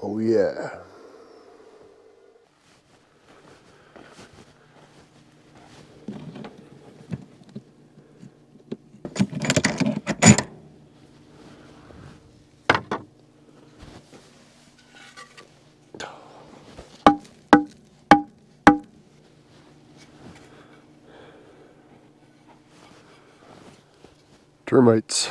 Oh yeah. Termites.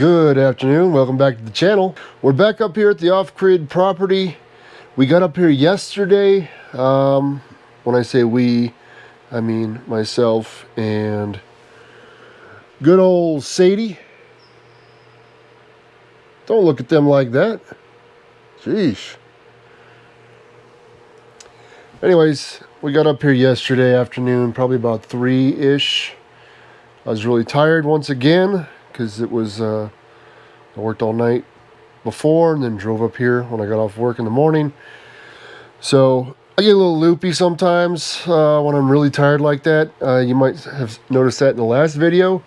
Good afternoon, welcome back to the channel. We're back up here at the off-grid property. We got up here yesterday. When I say we, I mean myself and good old Sadie. Don't look at them like that. Jeez. Anyways, we got up here yesterday afternoon, probably about 3-ish. I was really tired once again because it was, I worked all night before and then drove up here when I got off work in the morning. So I get a little loopy sometimes when I'm really tired like that. You might have noticed that in the last video.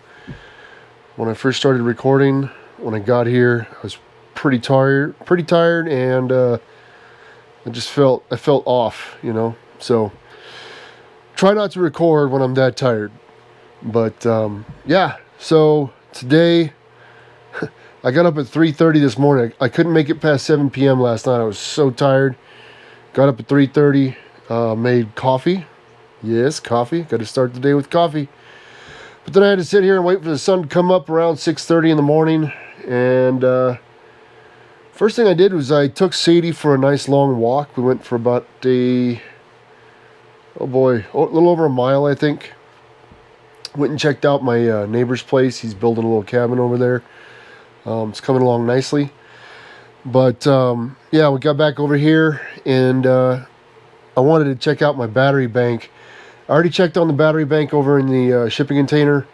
When I first started recording, when I got here, I was pretty tired, and I felt off, you know. So try not to record when I'm that tired. But yeah, so today I got up at 3:30 this morning. I couldn't make it past 7 p.m. last night. I was so tired. Got up at 3:30, made coffee. Yes, coffee. Got to start the day with coffee. But then I had to sit here and wait for the sun to come up around 6:30 in the morning. And first thing I did was I took Sadie for a nice long walk. We went for about a little over a mile, I think. Went and checked out my neighbor's place. He's building a little cabin over there. It's coming along nicely. But yeah, we got back over here and I wanted to check out my battery bank. I already checked on the battery bank over in the shipping container.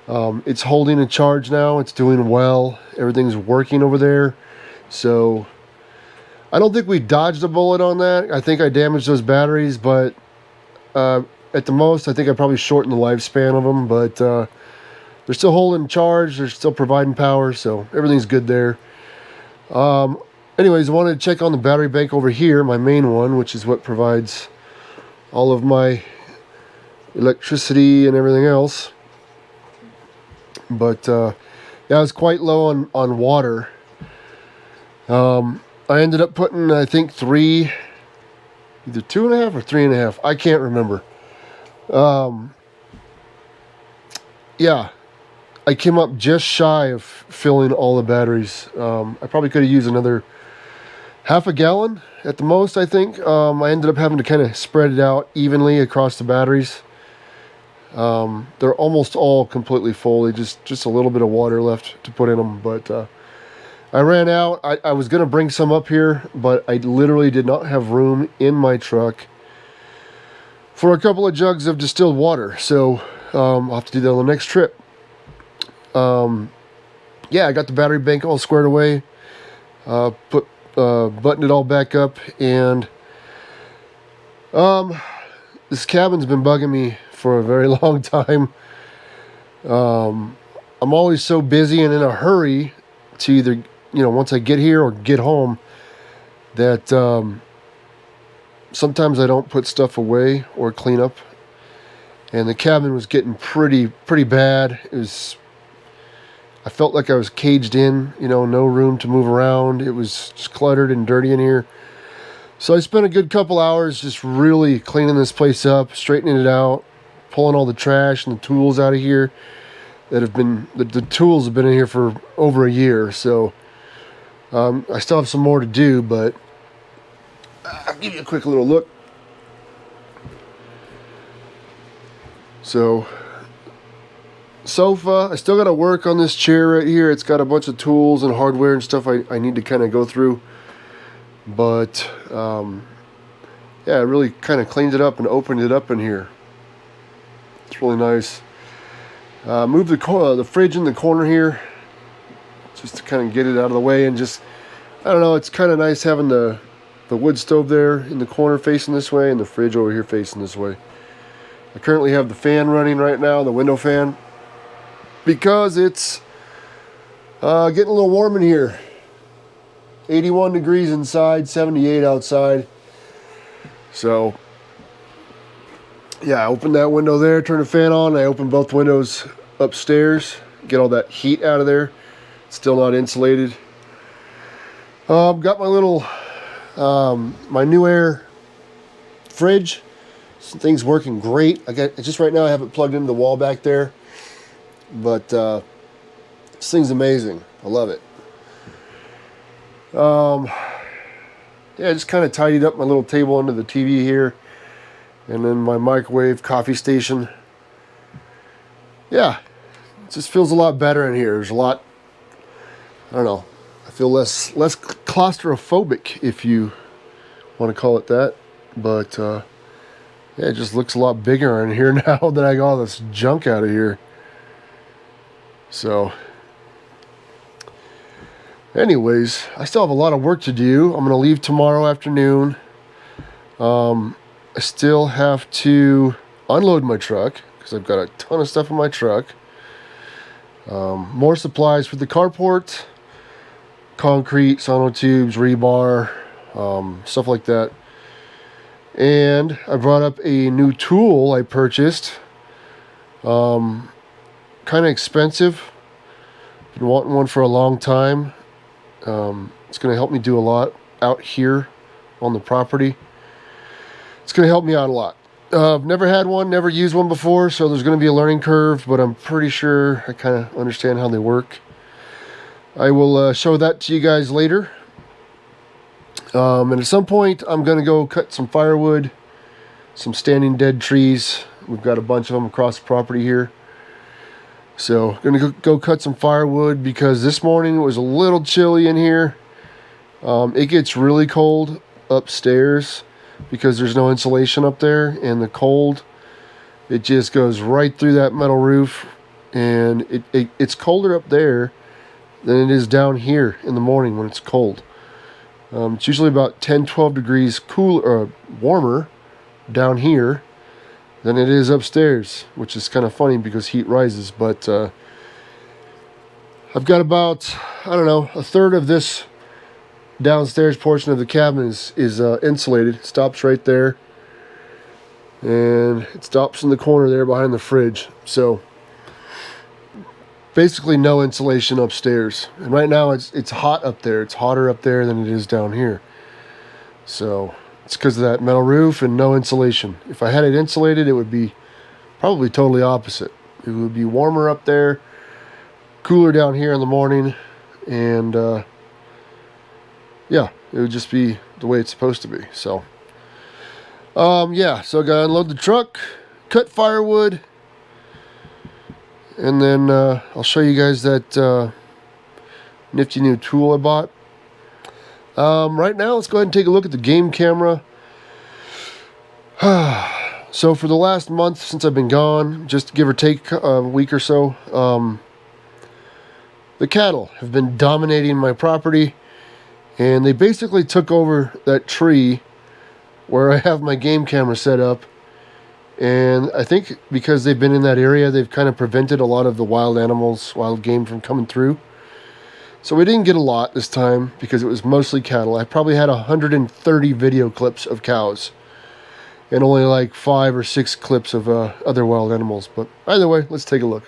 It's holding a charge now. It's doing well. Everything's working over there. So I don't think we dodged a bullet on that. I think I damaged those batteries, but at the most, I think I probably shortened the lifespan of them. But they're still holding charge. They're still providing power, so everything's good there. Anyways, I wanted to check on the battery bank over here, my main one, which is what provides all of my electricity and everything else. But yeah, I was quite low on water. I ended up putting, I think, either 2.5 or 3.5. I can't remember. Yeah, I came up just shy of filling all the batteries. I probably could have used another half a gallon at the most, I think. I ended up having to kind of spread it out evenly across the batteries. They're almost all completely full. Just a little bit of water left to put in them, but I ran out. I was going to bring some up here, but I literally did not have room in my truck for a couple of jugs of distilled water. So I'll have to do that on the next trip. Yeah, I got the battery bank all squared away. Buttoned it all back up, and this cabin's been bugging me for a very long time. I'm always so busy and in a hurry to either, you know, once I get here or get home, that sometimes I don't put stuff away or clean up. And the cabin was getting pretty bad. I felt like I was caged in, you know, no room to move around. It was just cluttered and dirty in here. So I spent a good couple hours just really cleaning this place up, straightening it out, pulling all the trash and the tools out of here that have been, the tools have been in here for over a year. So I still have some more to do, but I'll give you a quick little look. So, sofa, I still got to work on this chair right here. It's got a bunch of tools and hardware and stuff I need to kind of go through. But, yeah, I really kind of cleaned it up and opened it up in here. It's really nice. Moved the fridge in the corner here, just to kind of get it out of the way, and just, I don't know, it's kind of nice having the wood stove there in the corner facing this way and the fridge over here facing this way. I currently have the fan running right now, the window fan, because it's getting a little warm in here. 81 degrees inside, 78 outside. So yeah, I opened that window there, turned the fan on. I opened both windows upstairs, get all that heat out of there. It's still not insulated. Got my little my new air fridge. Things working great. Just right now I have it plugged into the wall back there, but this thing's amazing. I love it. Yeah, I just kind of tidied up my little table under the TV here. And then my microwave coffee station. Yeah, it just feels a lot better in here. There's a lot, I don't know, I feel less claustrophobic, if you want to call it that. But yeah, it just looks a lot bigger in here now that I got all this junk out of here. So anyways, I still have a lot of work to do. I'm going to leave tomorrow afternoon. I still have to unload my truck because I've got a ton of stuff in my truck. More supplies for the carport, concrete, sonotubes, rebar, stuff like that. And I brought up a new tool I purchased. Kind of expensive. Been wanting one for a long time. It's going to help me do a lot out here on the property. It's going to help me out a lot. I've never had one, never used one before, so there's going to be a learning curve, but I'm pretty sure I kind of understand how they work. I will show that to you guys later. And at some point, I'm going to go cut some firewood, some standing dead trees. We've got a bunch of them across the property here. So I'm going to go cut some firewood because this morning it was a little chilly in here. It gets really cold upstairs because there's no insulation up there, and the cold, it just goes right through that metal roof, and it's colder up there than it is down here in the morning when it's cold. It's usually about 10-12 degrees warmer down here than it is upstairs, which is kind of funny because heat rises. But I've got about, I don't know, a third of this downstairs portion of the cabin is insulated. It stops right there, and it stops in the corner there behind the fridge. So basically no insulation upstairs, and right now it's hot up there. It's hotter up there than it is down here. So it's because of that metal roof and no insulation. If I had it insulated, it would be probably totally opposite. It would be warmer up there, cooler down here in the morning, and yeah, it would just be the way it's supposed to be. So yeah, so I gotta unload the truck, cut firewood, and then I'll show you guys that nifty new tool I bought. Right now, let's go ahead and take a look at the game camera. So for the last month since I've been gone, just give or take a week or so, the cattle have been dominating my property, and they basically took over that tree where I have my game camera set up. And I think because they've been in that area, they've kind of prevented a lot of the wild animals, wild game from coming through. So we didn't get a lot this time because it was mostly cattle. I probably had 130 video clips of cows and only like 5 or 6 clips of other wild animals. But either way, let's take a look.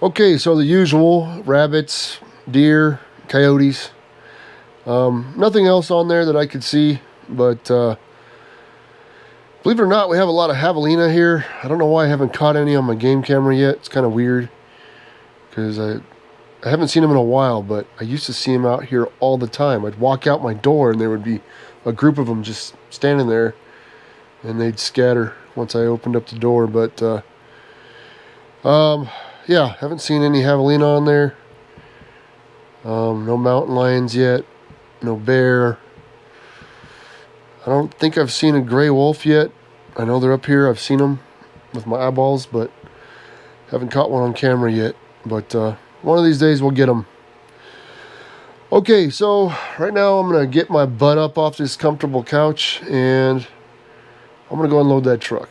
Okay, so the usual rabbits, deer, coyotes. Nothing else on there that I could see, but believe it or not, we have a lot of javelina here. I don't know why I haven't caught any on my game camera yet. It's kind of weird because I haven't seen them in a while, but I used to see them out here all the time. I'd walk out my door and there would be a group of them just standing there, and they'd scatter once I opened up the door. But yeah, haven't seen any javelina on there. No mountain lions yet. No bear. I don't think I've seen a gray wolf yet. I know they're up here. I've seen them with my eyeballs, but haven't caught one on camera yet. But one of these days we'll get them. Okay, so right now I'm going to get my butt up off this comfortable couch, and I'm going to go unload that truck.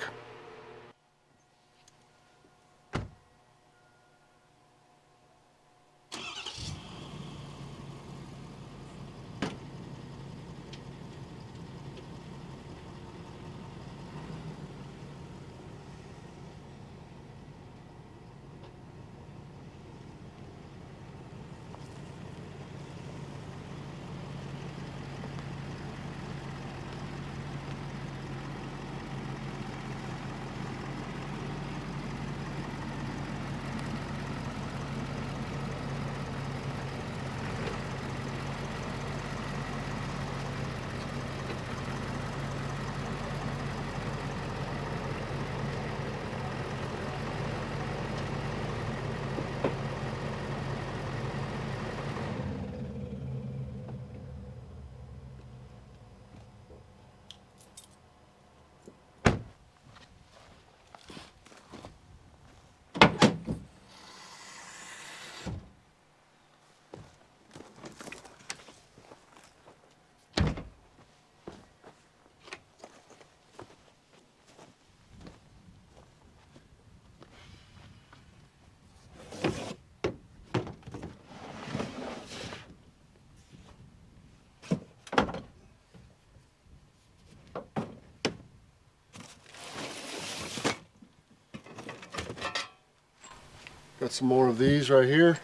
Got some more of these right here.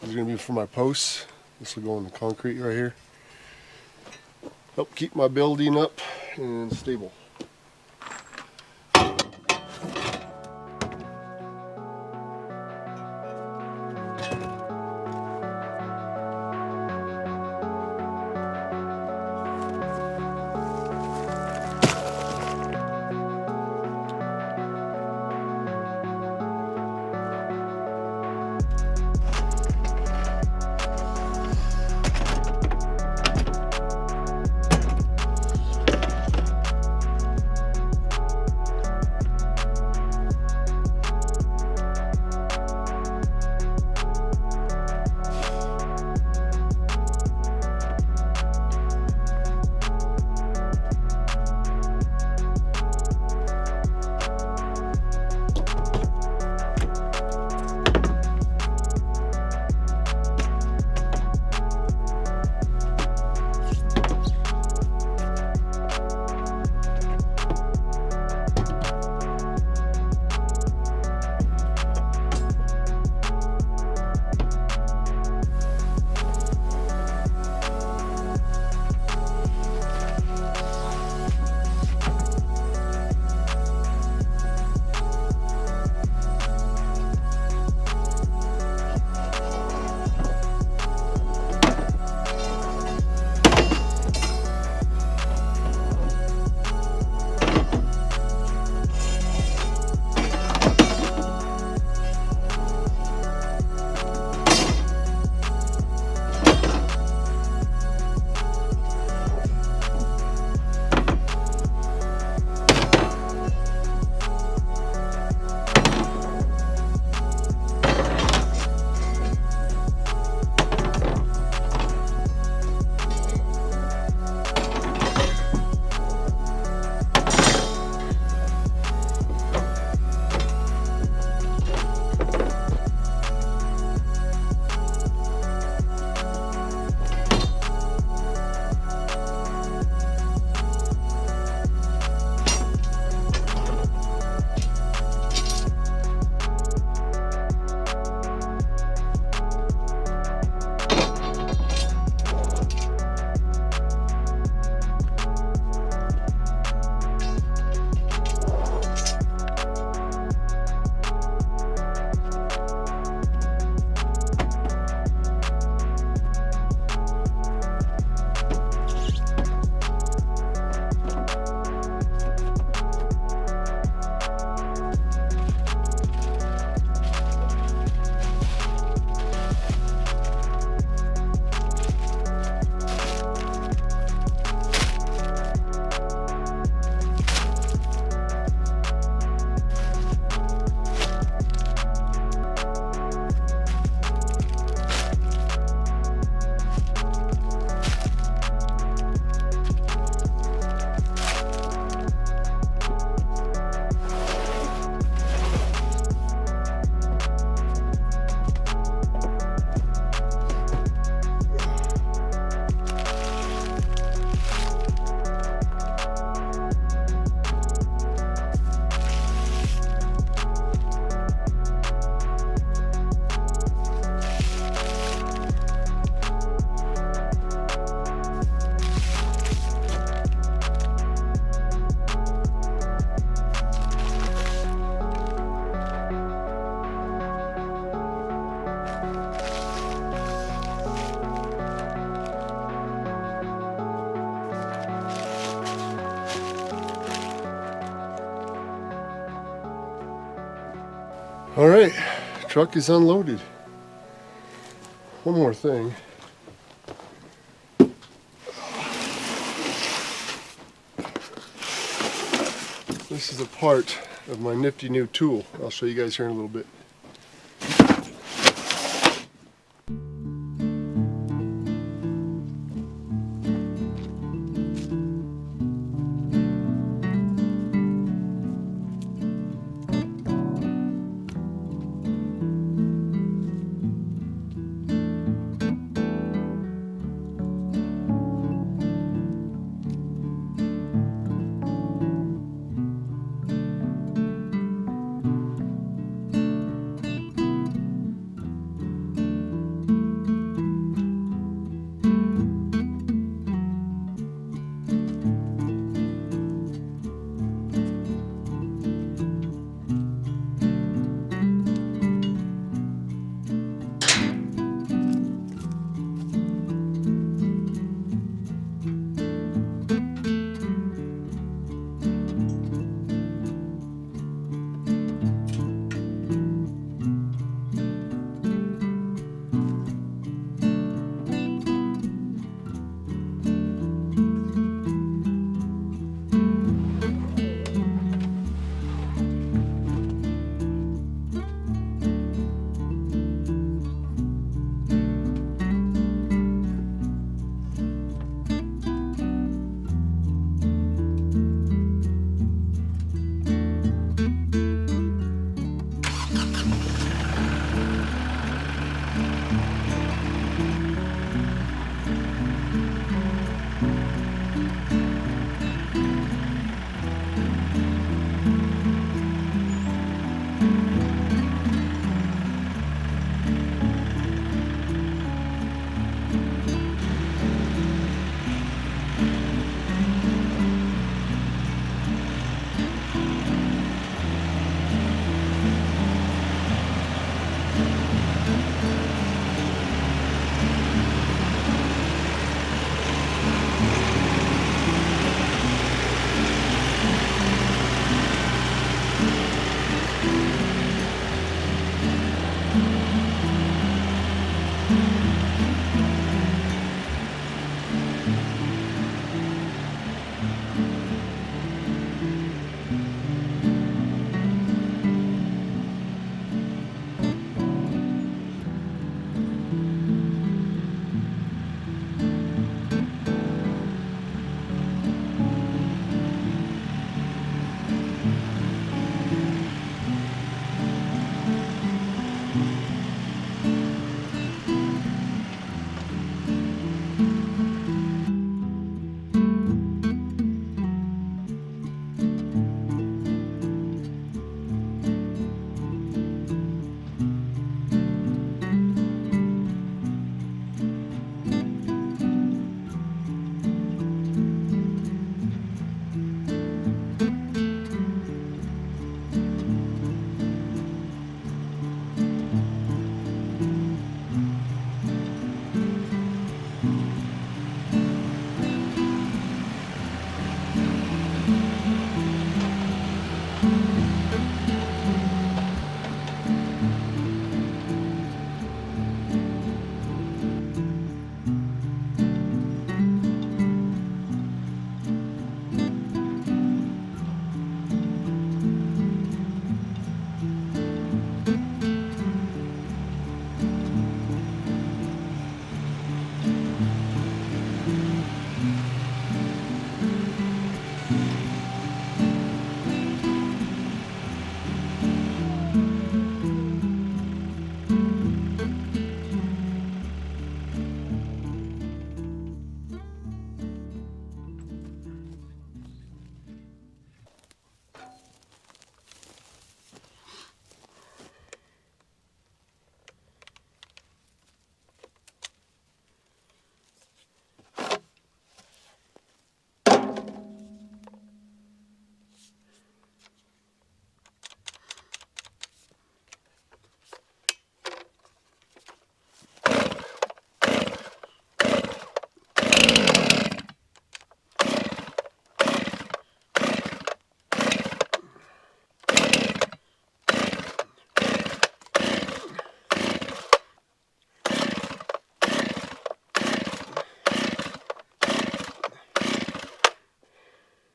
These are going to be for my posts. This will go in the concrete right here. Help keep my building up and stable. All right, truck is unloaded. One more thing. This is a part of my nifty new tool. I'll show you guys here in a little bit.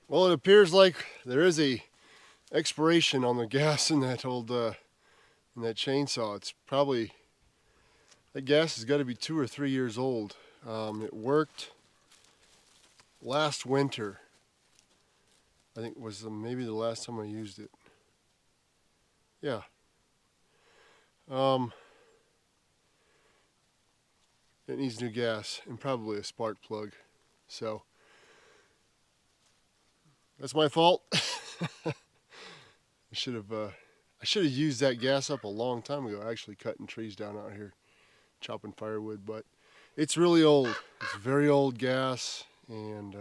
Well, it appears like there is a expiration on the gas in that old in that chainsaw. It's probably, that gas has got to be 2 or 3 years old. It worked last winter. I think was maybe the last time I used it. Yeah. It needs new gas and probably a spark plug. So that's my fault. I should have used that gas up a long time ago. Actually, cutting trees down out here, chopping firewood. But it's really old. It's very old gas, and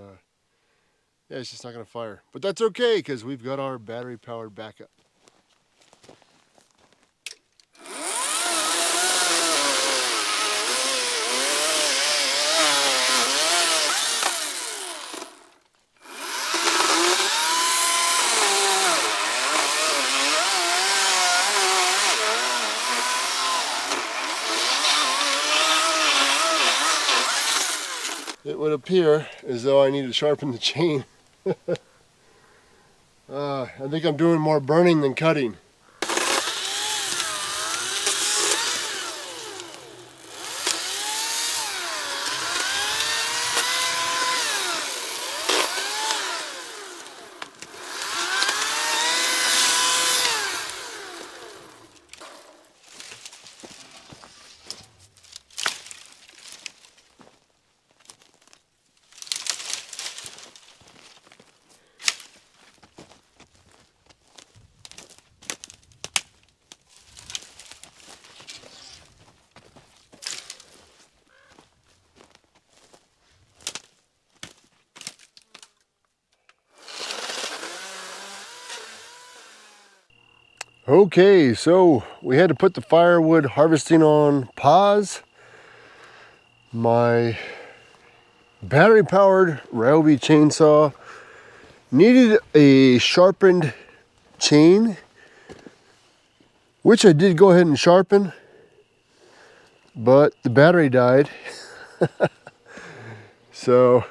yeah, it's just not gonna fire. But that's okay because we've got our battery-powered backup. It would appear as though I need to sharpen the chain. I think I'm doing more burning than cutting. Okay, so we had to put the firewood harvesting on pause. My battery-powered Ryobi chainsaw needed a sharpened chain, which I did go ahead and sharpen, but the battery died. So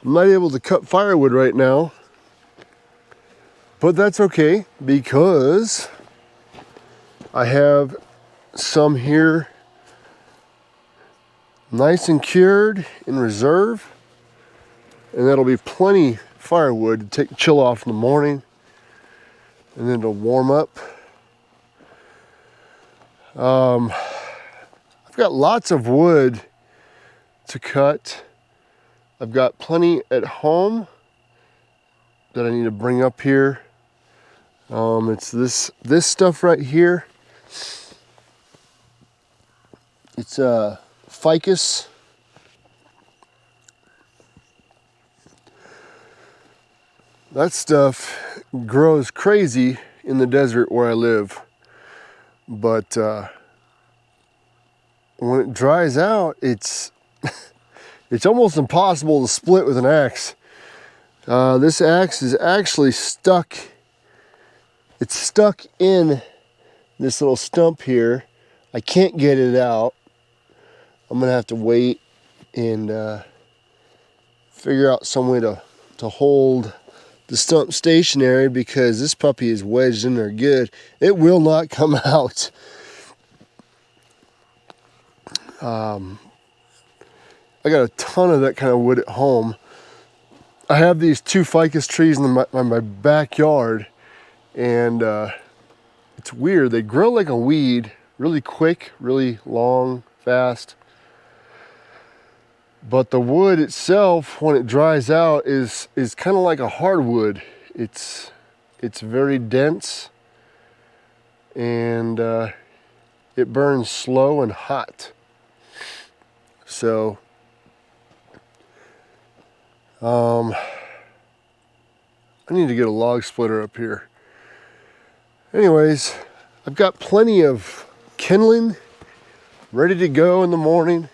I'm not able to cut firewood right now. But that's okay because I have some here nice and cured in reserve, and that'll be plenty firewood to take the chill off in the morning, and then it'll warm up. I've got lots of wood to cut. I've got plenty at home that I need to bring up here. It's this stuff right here. It's ficus. That stuff grows crazy in the desert where I live, but when it dries out, it's it's almost impossible to split with an axe. This axe is actually stuck. It's stuck in this little stump here. I can't get it out. I'm gonna have to wait and figure out some way to hold the stump stationary because this puppy is wedged in there good. It will not come out. I got a ton of that kind of wood at home. I have these 2 ficus trees in my backyard, and it's weird. They grow like a weed, really quick, really long, fast. But the wood itself, when it dries out, is kind of like a hardwood. It's very dense, and it burns slow and hot. So I need to get a log splitter up here. Anyways, I've got plenty of kindling ready to go in the morning.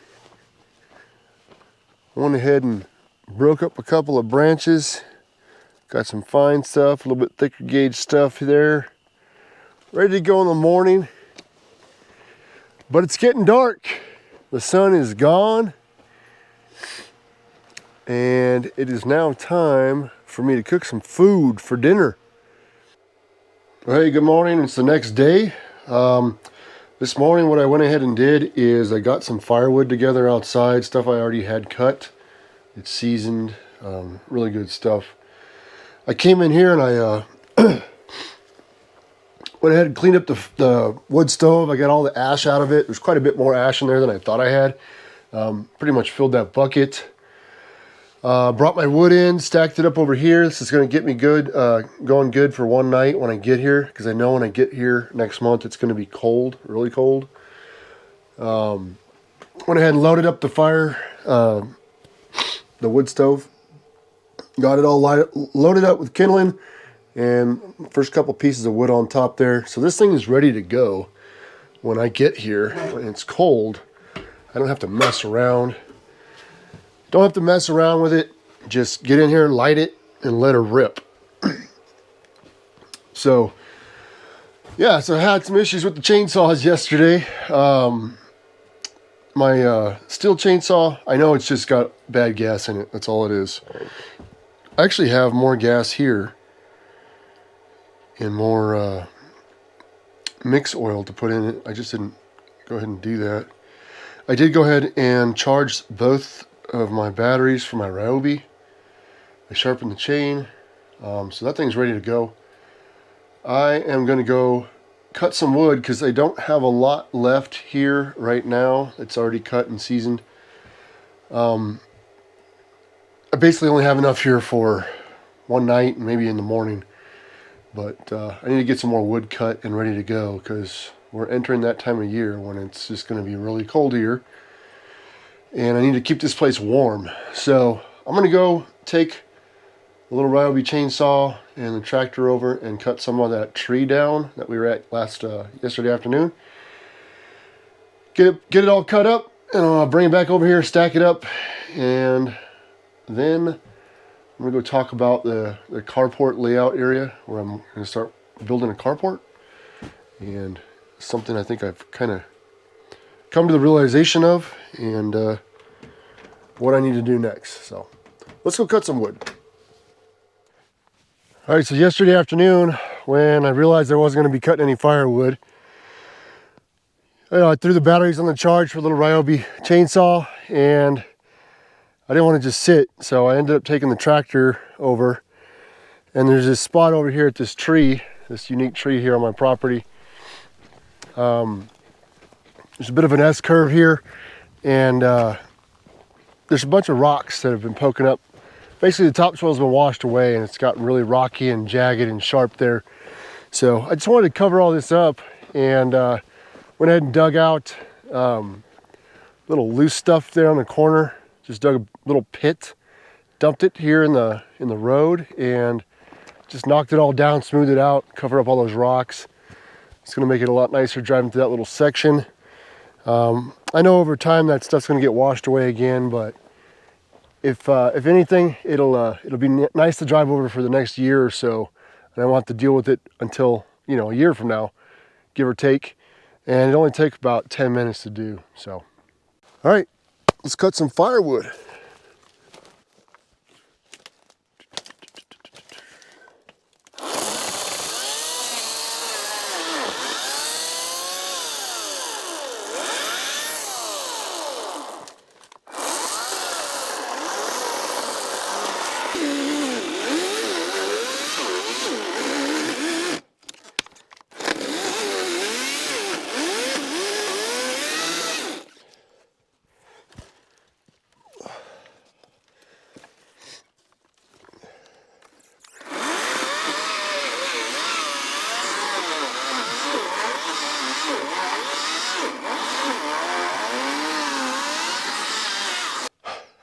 I went ahead and broke up a couple of branches. Got some fine stuff, a little bit thicker gauge stuff there. Ready to go in the morning. But it's getting dark. The sun is gone. and it is now time for me to cook some food for dinner. Hey, good morning. It's the next day. This morning what I went ahead and did is I got some firewood together outside, stuff I already had cut. It's seasoned, really good stuff. I came in here and I went ahead and cleaned up the wood stove. I got all the ash out of it. There's quite a bit more ash in there than I thought I had. Pretty much filled that bucket. Brought my wood in, stacked it up over here. This is going to get me good, going good for one night when I get here, because I know when I get here next month it's going to be cold, really cold. Went ahead and loaded up the fire, the wood stove. Got it all loaded up with kindling, and first couple pieces of wood on top there. So this thing is ready to go when I get here. When it's cold, I don't have to mess around. Don't have to mess around with it. Just get in here and light it and let her rip. So, yeah, so I had some issues with the chainsaws yesterday. My steel chainsaw, I know it's just got bad gas in it. That's all it is. I actually have more gas here and more mix oil to put in it. I just didn't go ahead and do that. I did go ahead and charge both of my batteries for my Ryobi. I sharpened the chain, so that thing's ready to go. I am going to go cut some wood because I don't have a lot left here right now. It's already cut and seasoned. I basically only have enough here for one night and maybe in the morning, but I need to get some more wood cut and ready to go because we're entering that time of year when it's just going to be really cold here. And I need to keep this place warm. So I'm going to go take a little Ryobi chainsaw and the tractor over and cut some of that tree down that we were at yesterday afternoon. Get it all cut up, and I'll bring it back over here, stack it up, and then I'm going to go talk about the carport layout area where I'm going to start building a carport. And something I think I've kind of come to the realization of, and what I need to do next. So let's go cut some wood. All right, so yesterday afternoon when I realized I wasn't going to be cutting any firewood, I threw the batteries on the charge for a little Ryobi chainsaw, and I didn't want to just sit, so I ended up taking the tractor over, and there's this spot over here at this tree, this unique tree here on my property. There's a bit of an S-curve here, and there's a bunch of rocks that have been poking up. Basically, the topsoil's been washed away, and it's gotten really rocky and jagged and sharp there. So I just wanted to cover all this up, and went ahead and dug out little loose stuff there on the corner. Just dug a little pit, dumped it here in the road, and just knocked it all down, smoothed it out, covered up all those rocks. It's going to make it a lot nicer driving through that little section. I know over time that stuff's going to get washed away again, but if anything, it'll be nice to drive over for the next year or so. And I won't have to deal with it until, a year from now, give or take. And it only takes about 10 minutes to do. So, all right, let's cut some firewood.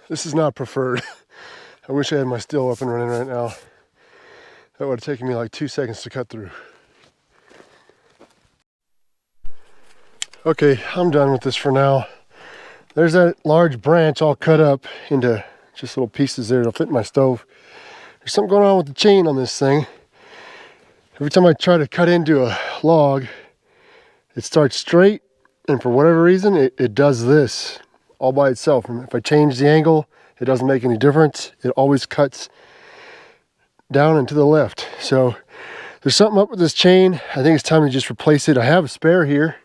This is not preferred. I wish I had my steel up and running right now. That would have taken me like 2 seconds to cut through. Okay, I'm done with this for now. There's that large branch all cut up into just little pieces there. It'll fit in my stove. There's something going on with the chain on this thing. Every time I try to cut into a log, it starts straight, and for whatever reason, it does this all by itself. And if I change the angle, it doesn't make any difference. It always cuts down and to the left. So there's something up with this chain. I think it's time to just replace it. I have a spare here.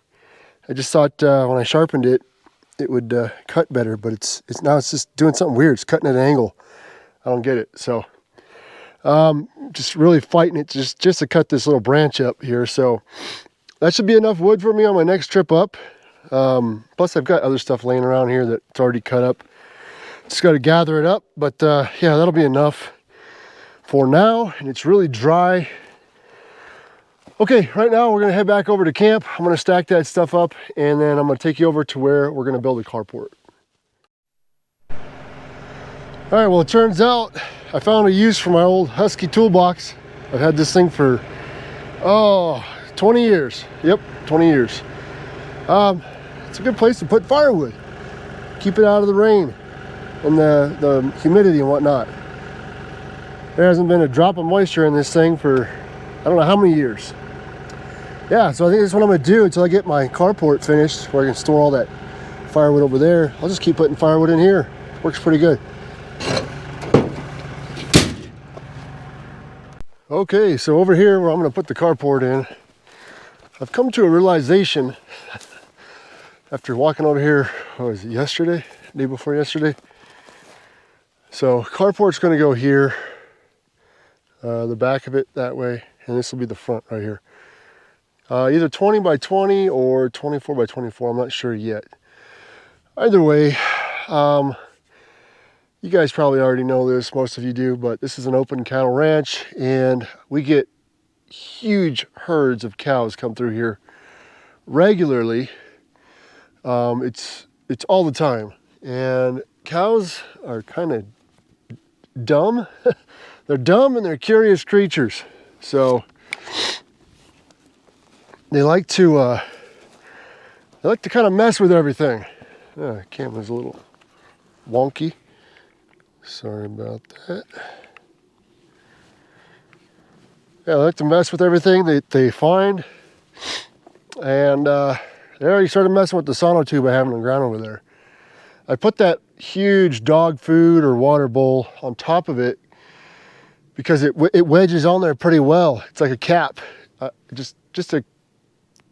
I just thought when I sharpened it, it would cut better, but it's now it's just doing something weird. It's cutting at an angle. I don't get it. So just really fighting it just to cut this little branch up here. So that should be enough wood for me on my next trip up. Plus I've got other stuff laying around here that's already cut up. Just got to gather it up, but yeah, that'll be enough for now. And it's really dry. Okay, right now we're gonna head back over to camp. I'm gonna stack that stuff up, and then I'm gonna take you over to where we're gonna build a carport. All right, well, it turns out I found a use for my old Husky toolbox. I've had this thing for, 20 years. Yep, 20 years. It's a good place to put firewood. Keep it out of the rain and the humidity and whatnot. There hasn't been a drop of moisture in this thing for, I don't know how many years. Yeah, so I think that's what I'm gonna do until I get my carport finished, where I can store all that firewood over there. I'll just keep putting firewood in here. Works pretty good. Okay, so over here where I'm gonna put the carport in, I've come to a realization after walking over here, what was it, yesterday? Day before yesterday? So carport's gonna go here, the back of it that way, and this will be the front right here. Either 20 by 20 or 24 by 24, I'm not sure yet. Either way, you guys probably already know this, most of you do, but this is an open cattle ranch, and we get huge herds of cows come through here regularly. It's all the time, and cows are kind of dumb. They're dumb and they're curious creatures. So they like to kind of mess with everything. The camera's a little wonky. Sorry about that. Yeah, they like to mess with everything they find. And they already started messing with the sonotube I have on the ground over there. I put that huge dog food or water bowl on top of it because it wedges on there pretty well. It's like a cap, just to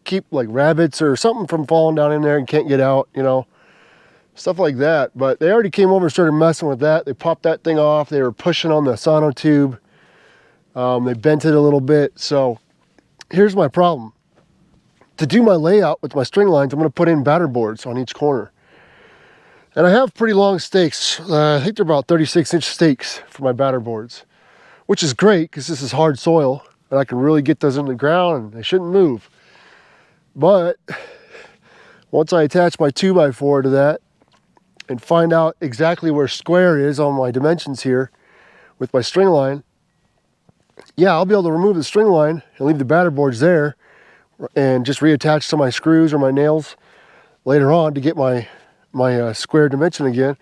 keep like rabbits or something from falling down in there and can't get out, you know, stuff like that. But they already came over and started messing with that. They popped that thing off. They were pushing on the sonotube. They bent it a little bit. So here's my problem. To do my layout with my string lines, I'm going to put in batter boards on each corner. And I have pretty long stakes. I think they're about 36-inch stakes for my batter boards, which is great because this is hard soil and I can really get those in the ground and they shouldn't move. But once I attach my 2x4 to that and find out exactly where square is on my dimensions here with my string line, yeah, I'll be able to remove the string line and leave the batter boards there and just reattach to my screws or my nails later on to get my square dimension again.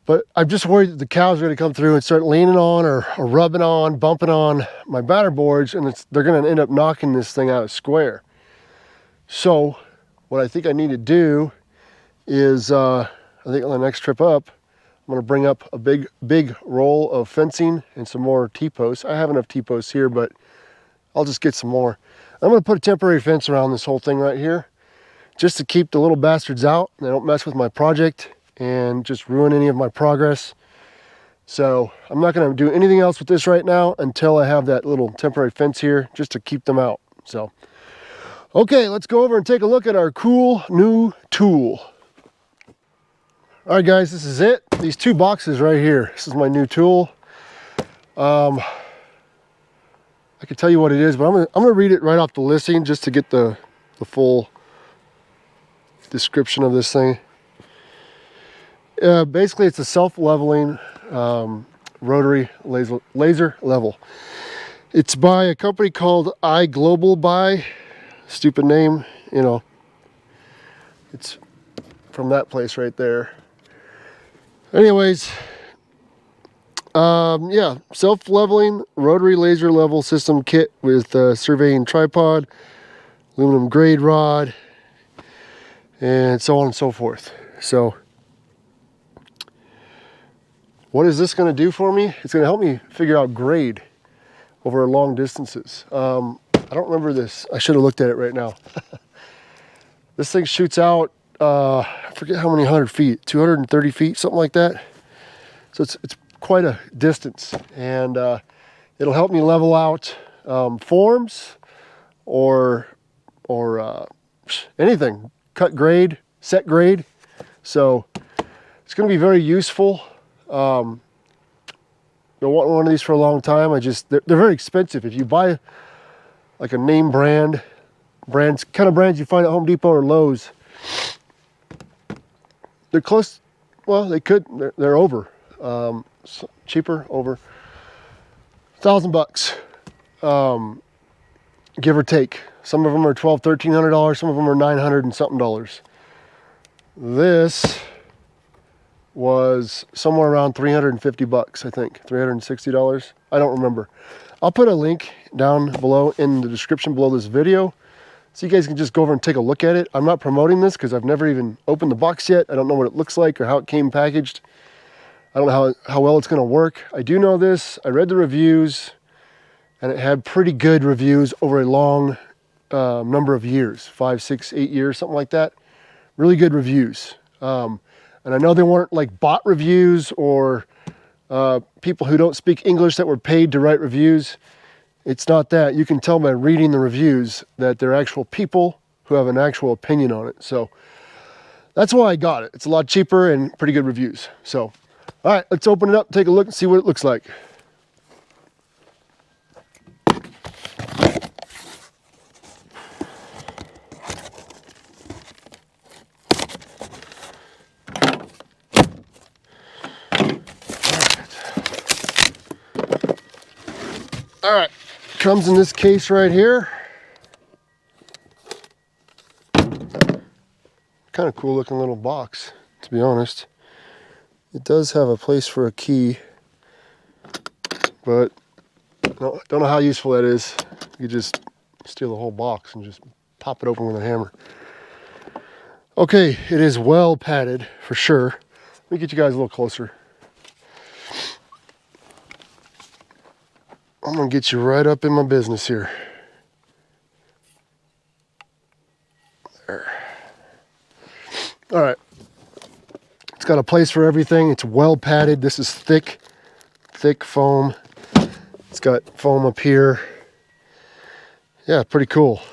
But I'm just worried that the cows are going to come through and start leaning on or rubbing on, bumping on my batter boards, and they're going to end up knocking this thing out of square. So what I think I need to do is, I think on the next trip up, I'm going to bring up a big roll of fencing and some more T-posts. I have enough T-posts here, but I'll just get some more. I'm going to put a temporary fence around this whole thing right here, just to keep the little bastards out and they don't mess with my project and just ruin any of my progress. So I'm not going to do anything else with this right now until I have that little temporary fence here, just to keep them out. So, okay, let's go over and take a look at our cool new tool. All right, guys, this is it. These two boxes right here. This is my new tool. I can tell you what it is, but I'm gonna read it right off the listing just to get the full description of this thing. Basically, it's a self-leveling rotary laser level. It's by a company called iGlobal Buy. Stupid name, you know. It's from that place right there. Anyways, yeah, self-leveling rotary laser level system kit with surveying tripod, aluminum grade rod, and so on and so forth. So what is this going to do for me? It's going to help me figure out grade over long distances. I don't remember this. I should have looked at it right now. This thing shoots out, I forget how many 100 feet, 230 feet, something like that. So it's quite a distance, and it'll help me level out forms or anything, cut grade, set grade. So it's going to be very useful. Been wanting one of these for a long time. They're very expensive. If you buy like a name brands you find at Home Depot or Lowe's, they're close. Well, they're over, cheaper, over $1,000, give or take. Some of them are $1,200, $1,300. Some of them are $900 and something dollars. This was somewhere around $350, I think, $360. I don't remember. I'll put a link down below in the description below this video, so you guys can just go over and take a look at it. I'm not promoting this because I've never even opened the box yet. I don't know what it looks like or how it came packaged. I don't know how well it's going to work. I do know this. I read the reviews, and it had pretty good reviews over a long number of years, 5, 6, 8 years, something like that. Really good reviews. And I know they weren't like bot reviews or people who don't speak English that were paid to write reviews. It's not that. You can tell by reading the reviews that they're actual people who have an actual opinion on it. So that's why I got it. It's a lot cheaper and pretty good reviews. So, all right, let's open it up, take a look, and see what it looks like. All right, comes in this case right here. Kind of cool looking little box, to be honest. It does have a place for a key, but don't know how useful that is. You just steal the whole box and just pop it open with a hammer. Okay, it is well padded for sure. Let me get you guys a little closer. I'm gonna get you right up in my business here. There. All right. It's got a place for everything. It's well padded. This is thick foam. It's got foam up here. Yeah, pretty cool.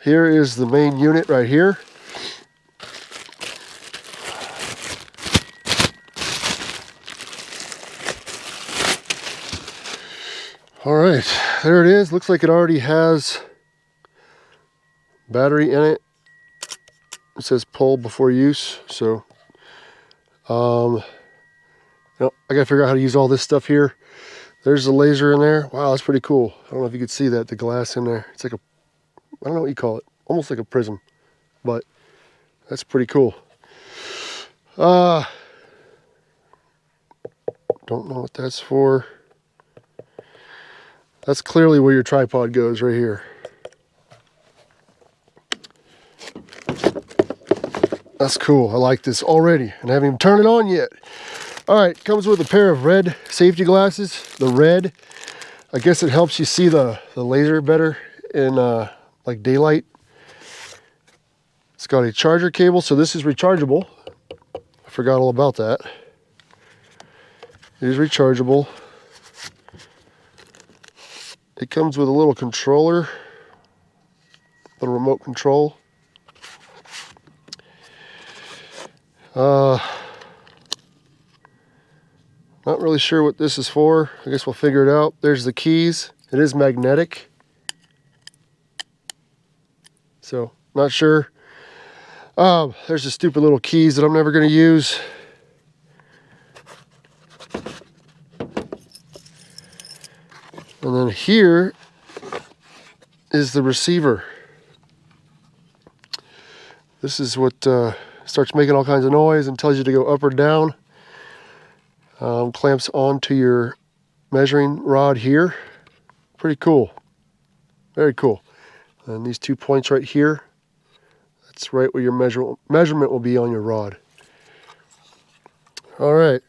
Here is the main unit right here. All right, there it is. Looks like it already has battery in it. It says pull before use. So, I gotta figure out how to use all this stuff here. There's the laser in there. Wow, that's pretty cool. I don't know if you could see that, the glass in there. It's like I don't know what you call it. Almost like a prism, but that's pretty cool. Don't know what that's for. That's clearly where your tripod goes, right here. That's cool. I like this already, and I haven't even turned it on yet. All right, comes with a pair of red safety glasses. The red, I guess it helps you see the laser better in like daylight. It's got a charger cable, so this is rechargeable. I forgot all about that. It is rechargeable. It comes with a little controller, little remote control. Not really sure what this is for. I guess we'll figure it out. There's the keys. It is magnetic. So, not sure. There's the stupid little keys that I'm never going to use. And then here is the receiver. This is what starts making all kinds of noise and tells you to go up or down. Clamps onto your measuring rod here. Pretty cool. Very cool. And these 2 points right here, that's right where your measurement will be on your rod. All right.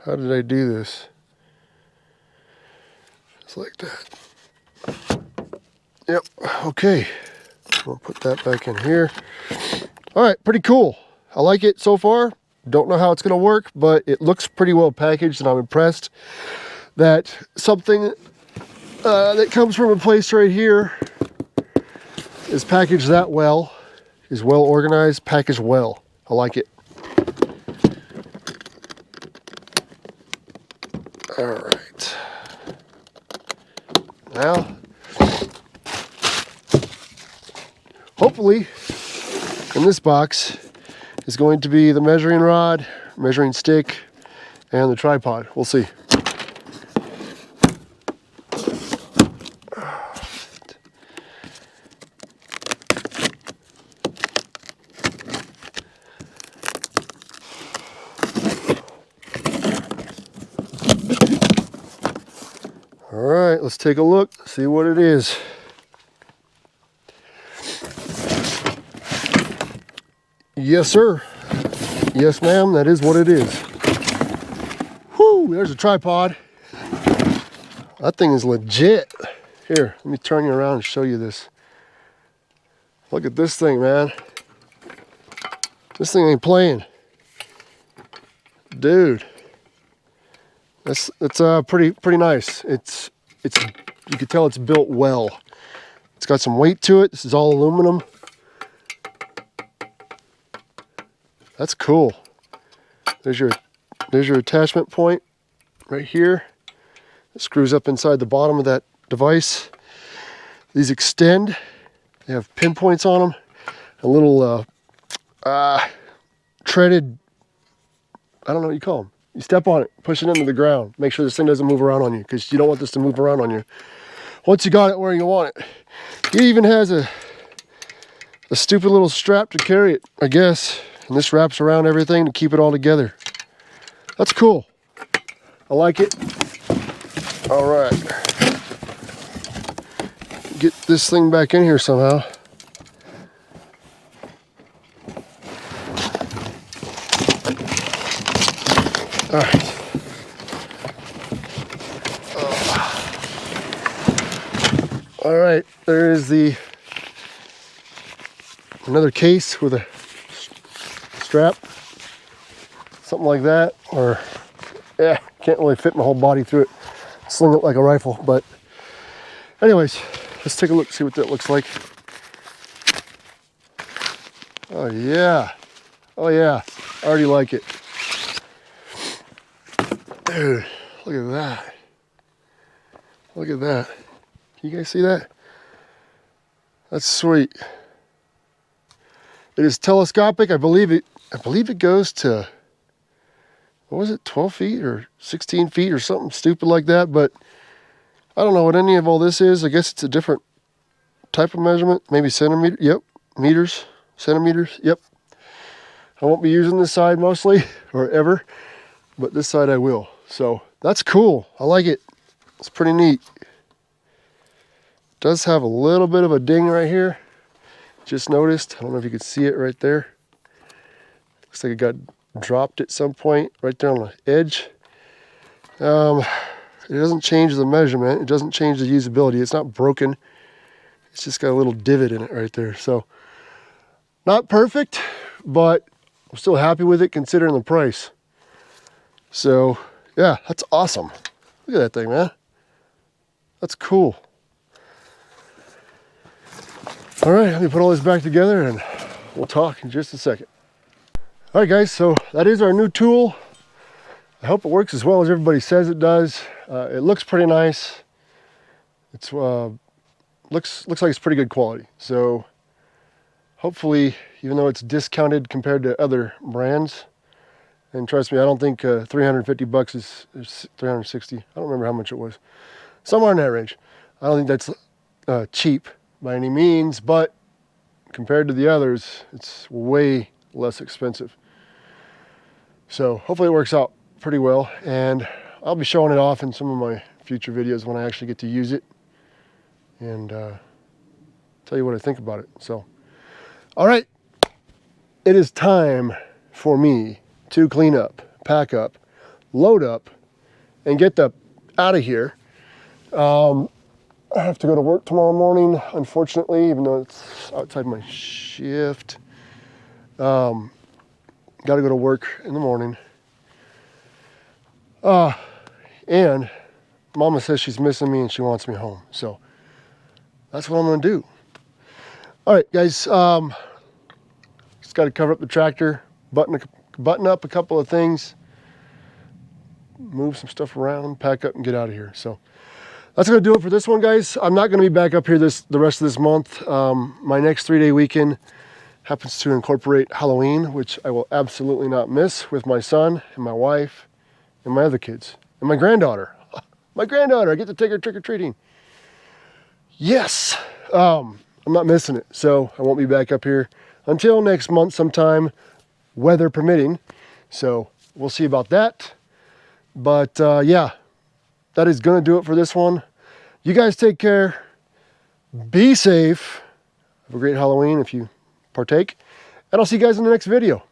How did I do this? It's like that. Yep, okay. We'll put that back in here. All right, pretty cool. I like it so far. Don't know how it's gonna work, but it looks pretty well packaged, and I'm impressed that something that comes from a place right here is packaged that well, is well organized, packaged well. I like it. All right. Now, hopefully, in this box is going to be the measuring rod, measuring stick, and the tripod. We'll see. All right, let's take a look, see what it is. Yes, sir. Yes, ma'am, that is what it is. Whoo, there's a tripod. That thing is legit. Here, let me turn you around and show you this. Look at this thing, man. This thing ain't playing. Dude. It's pretty nice. It's you can tell it's built well. It's got some weight to it. This is all aluminum. That's cool. There's your attachment point right here. It screws up inside the bottom of that device. These extend. They have pinpoints on them. A little treaded, I don't know what you call them. You step on it, push it into the ground. Make sure this thing doesn't move around on you, because you don't want this to move around on you. Once you got it where you want it. It even has a stupid little strap to carry it, I guess. And this wraps around everything to keep it all together. That's cool. I like it. All right. Get this thing back in here somehow. All right. All right, there is another case with a strap, something like that, or yeah, can't really fit my whole body through it. Sling it like a rifle, but anyways, let's take a look, see what that looks like. Oh yeah, oh yeah, I already like it. Dude, look at that. Look at that. Can you guys see that? That's sweet. It is telescopic. I believe it goes to, what was it, 12 feet or 16 feet or something stupid like that, but I don't know what any of all this is. I guess it's a different type of measurement, maybe centimeter. Yep, meters, centimeters. Yep. I won't be using this side mostly or ever, but this side I will. So that's cool. I like it. It's pretty neat. Does have a little bit of a ding right here. Just noticed. I don't know if you could see it right there. Looks like it got dropped at some point right there on the edge. It doesn't change the measurement. It doesn't change the usability. It's not broken. It's just got a little divot in it right there. So not perfect, but I'm still happy with it considering the price. So yeah, that's awesome. Look at that thing, man. That's cool. All right, let me put all this back together and we'll talk in just a second. All right, guys, so that is our new tool. I hope it works as well as everybody says it does. It looks pretty nice. It's looks like it's pretty good quality. So hopefully, even though it's discounted compared to other brands, and trust me, I don't think 350 bucks is 360. I don't remember how much it was. Somewhere in that range. I don't think that's cheap by any means, but compared to the others, it's way less expensive. So hopefully it works out pretty well, and I'll be showing it off in some of my future videos when I actually get to use it and tell you what I think about it. So, all right, it is time for me to clean up, pack up load up, and get the out of here. I have to go to work tomorrow morning, unfortunately, even though it's outside my shift. Got to go to work in the morning. And Mama says she's missing me and she wants me home. So that's what I'm going to do. All right, guys. Just got to cover up the tractor, button up a couple of things, move some stuff around, pack up, and get out of here. So that's going to do it for this one, guys. I'm not going to be back up here the rest of this month. My next 3-day weekend happens to incorporate Halloween, which I will absolutely not miss, with my son and my wife and my other kids and my granddaughter. My granddaughter, I get to take her trick-or-treating. Yes, I'm not missing it. So I won't be back up here until next month sometime, weather permitting. So we'll see about that. But yeah, that is going to do it for this one. You guys take care. Be safe. Have a great Halloween if you partake. And I'll see you guys in the next video.